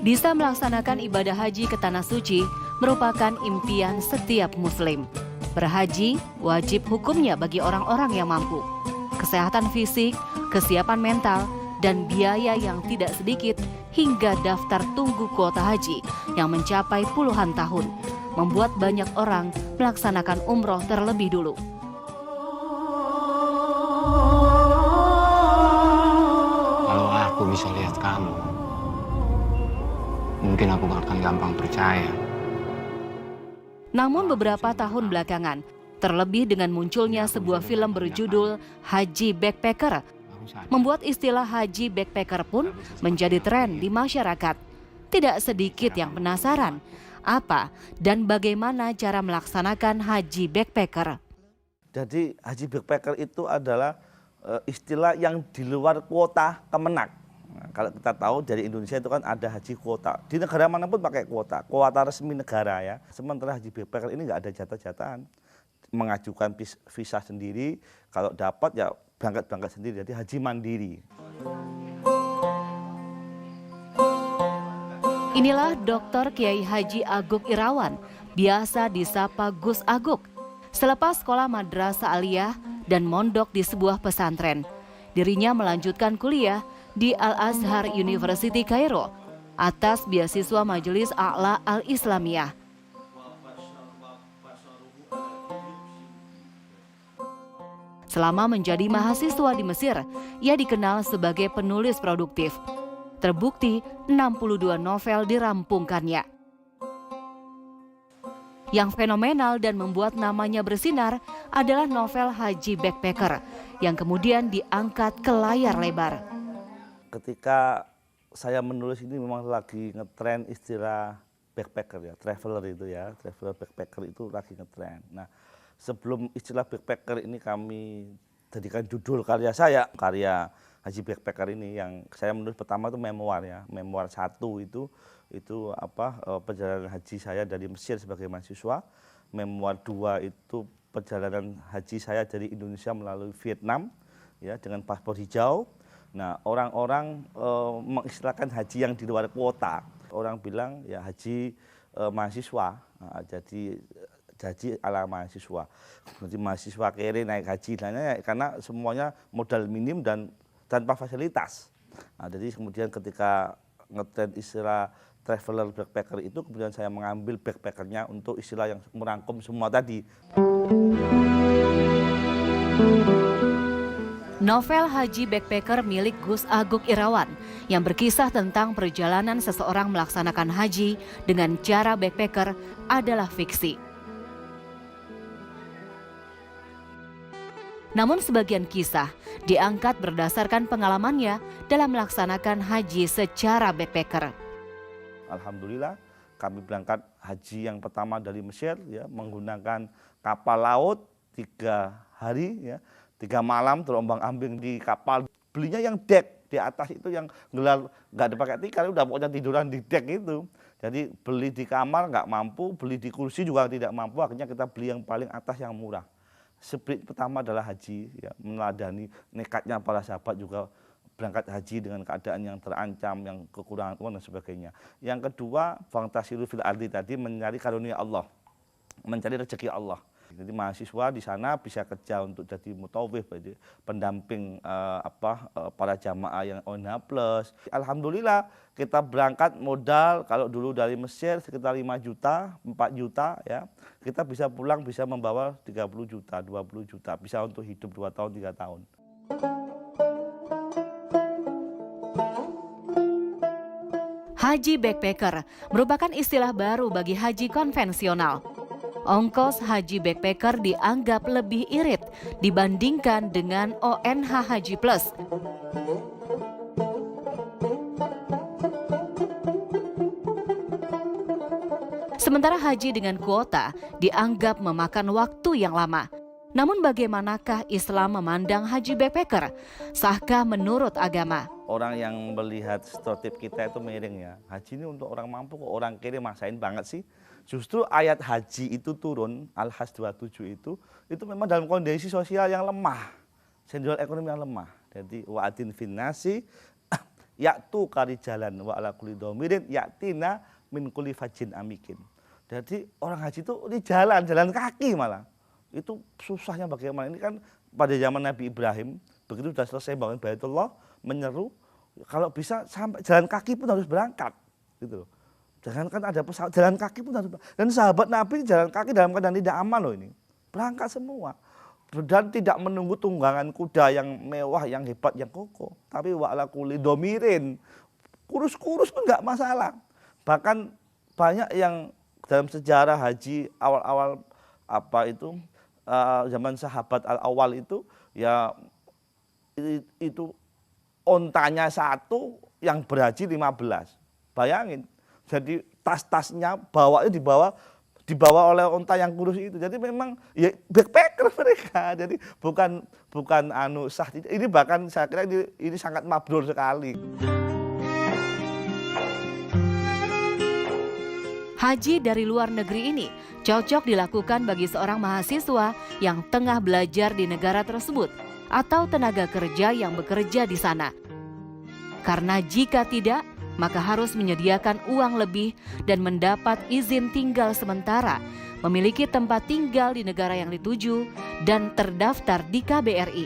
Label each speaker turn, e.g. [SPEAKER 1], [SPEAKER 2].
[SPEAKER 1] Bisa melaksanakan ibadah haji ke Tanah Suci merupakan impian setiap Muslim. Berhaji wajib hukumnya bagi orang-orang yang mampu. Kesehatan fisik, kesiapan mental, dan biaya yang tidak sedikit hingga daftar tunggu kuota haji yang mencapai puluhan tahun membuat banyak orang melaksanakan umroh terlebih dulu.
[SPEAKER 2] Kalau aku bisa lihat kamu, mungkin aku akan gampang percaya.
[SPEAKER 1] Namun beberapa tahun belakangan, terlebih dengan munculnya sebuah film berjudul Haji Backpacker, membuat istilah haji backpacker pun menjadi tren di masyarakat. Tidak sedikit yang penasaran apa dan bagaimana cara melaksanakan haji backpacker.
[SPEAKER 3] Jadi haji backpacker itu adalah istilah yang di luar kuota Kemenak. Nah, kalau kita tahu dari Indonesia itu kan ada haji kuota. Di negara manapun pakai kuota resmi negara ya. Sementara haji backpacker ini nggak ada jatah-jatahan. Mengajukan visa sendiri, kalau dapat ya berangkat sendiri, jadi haji mandiri.
[SPEAKER 1] Inilah Dr. Kiai Haji Aguk Irawan, biasa disapa Gus Aguk. Selepas sekolah madrasah aliyah dan mondok di sebuah pesantren, dirinya melanjutkan kuliah di Al-Azhar University Kairo atas beasiswa Majelis A'la Al-Islamiyah. Selama menjadi mahasiswa di Mesir, ia dikenal sebagai penulis produktif. Terbukti 62 novel dirampungkannya. Yang fenomenal dan membuat namanya bersinar adalah novel Haji Backpacker yang kemudian diangkat ke layar lebar.
[SPEAKER 3] Ketika saya menulis ini memang lagi ngetren istilah backpacker ya, traveler itu ya, traveler backpacker itu lagi ngetren. Nah, sebelum istilah backpacker ini kami jadikan judul karya saya, karya Haji Backpacker ini yang saya menulis pertama itu memoir ya, memoir 1 itu perjalanan haji saya dari Mesir sebagai mahasiswa, memoir 2 itu perjalanan haji saya dari Indonesia melalui Vietnam ya dengan paspor hijau. Nah, orang-orang mengistilahkan haji yang di luar kuota. Orang bilang ya haji mahasiswa. Nah, jadi ala mahasiswa. Jadi mahasiswa kere naik haji karena semuanya modal minim dan tanpa fasilitas. Nah, jadi kemudian ketika ngetren istilah traveler backpacker itu, kemudian saya mengambil backpackernya untuk istilah yang merangkum semua tadi.
[SPEAKER 1] Novel Haji Backpacker milik Gus Aguk Irawan yang berkisah tentang perjalanan seseorang melaksanakan haji dengan cara backpacker adalah fiksi. Namun sebagian kisah diangkat berdasarkan pengalamannya dalam melaksanakan haji secara backpacker.
[SPEAKER 3] Alhamdulillah kami berangkat haji yang pertama dari Mesir ya, menggunakan kapal laut 3 hari ya, 3 malam terombang-ambing di kapal. Belinya yang deck di atas itu yang gelar nggak dipakai tikar, udah pokoknya tiduran di deck itu. Jadi beli di kamar nggak mampu, beli di kursi juga tidak mampu, akhirnya kita beli yang paling atas yang murah. Spirit pertama adalah haji, ya, meneladani nekatnya para sahabat juga berangkat haji dengan keadaan yang terancam, yang kekurangan uang dan sebagainya. Yang kedua, fantasiru fil ardi tadi mencari karunia Allah, mencari rezeki Allah. Jadi mahasiswa di sana bisa kerja untuk jadi mutawif, pendamping para jamaah yang ONH+. Alhamdulillah kita berangkat modal kalau dulu dari Mesir sekitar 5 juta, 4 juta ya. Kita bisa pulang bisa membawa 30 juta, 20 juta, bisa untuk hidup 2 tahun, 3 tahun.
[SPEAKER 1] Haji backpacker merupakan istilah baru bagi haji konvensional. Ongkos haji backpacker dianggap lebih irit dibandingkan dengan ONH Haji Plus. Sementara haji dengan kuota dianggap memakan waktu yang lama. Namun bagaimanakah Islam memandang haji backpacker? Sahkah menurut agama?
[SPEAKER 3] Orang yang melihat stereotip kita itu miring ya. Haji ini untuk orang mampu kok, orang kiri maksain banget sih. Justru ayat haji itu turun, Al-Hajj 27 itu memang dalam kondisi sosial yang lemah. Sendirian ekonomi yang lemah. Jadi wa'adin finnasi yaktu kari jalan wa ala kulli dhamirin yatina min kulli fajjin amikin. Jadi orang haji itu ini jalan kaki malah. Itu susahnya bagaimana. Ini kan pada zaman Nabi Ibrahim, begitu sudah selesai bangun Baitullah, menyeru kalau bisa sampai jalan kaki pun harus berangkat gitu loh. Jangan kan ada pesawat, jalan kaki pun harus. Dan sahabat Nabi jalan kaki dalam keadaan tidak aman loh ini. Berangkat semua. Dan tidak menunggu tunggangan kuda yang mewah, yang hebat, yang kokoh. Tapi wa ala kulli dhamirin. Kurus-kurus pun enggak masalah. Bahkan banyak yang dalam sejarah haji awal-awal zaman sahabat al-awal itu ya itu ontanya satu yang berhaji 15. Bayangin. Jadi tas-tasnya dibawa oleh onta yang kurus itu. Jadi memang ya backpacker mereka. Jadi bukan sah. Ini bahkan saya kira ini sangat mabrur sekali.
[SPEAKER 1] Haji dari luar negeri ini cocok dilakukan bagi seorang mahasiswa yang tengah belajar di negara tersebut atau tenaga kerja yang bekerja di sana. Karena jika tidak, maka harus menyediakan uang lebih dan mendapat izin tinggal sementara, memiliki tempat tinggal di negara yang dituju, dan terdaftar di KBRI.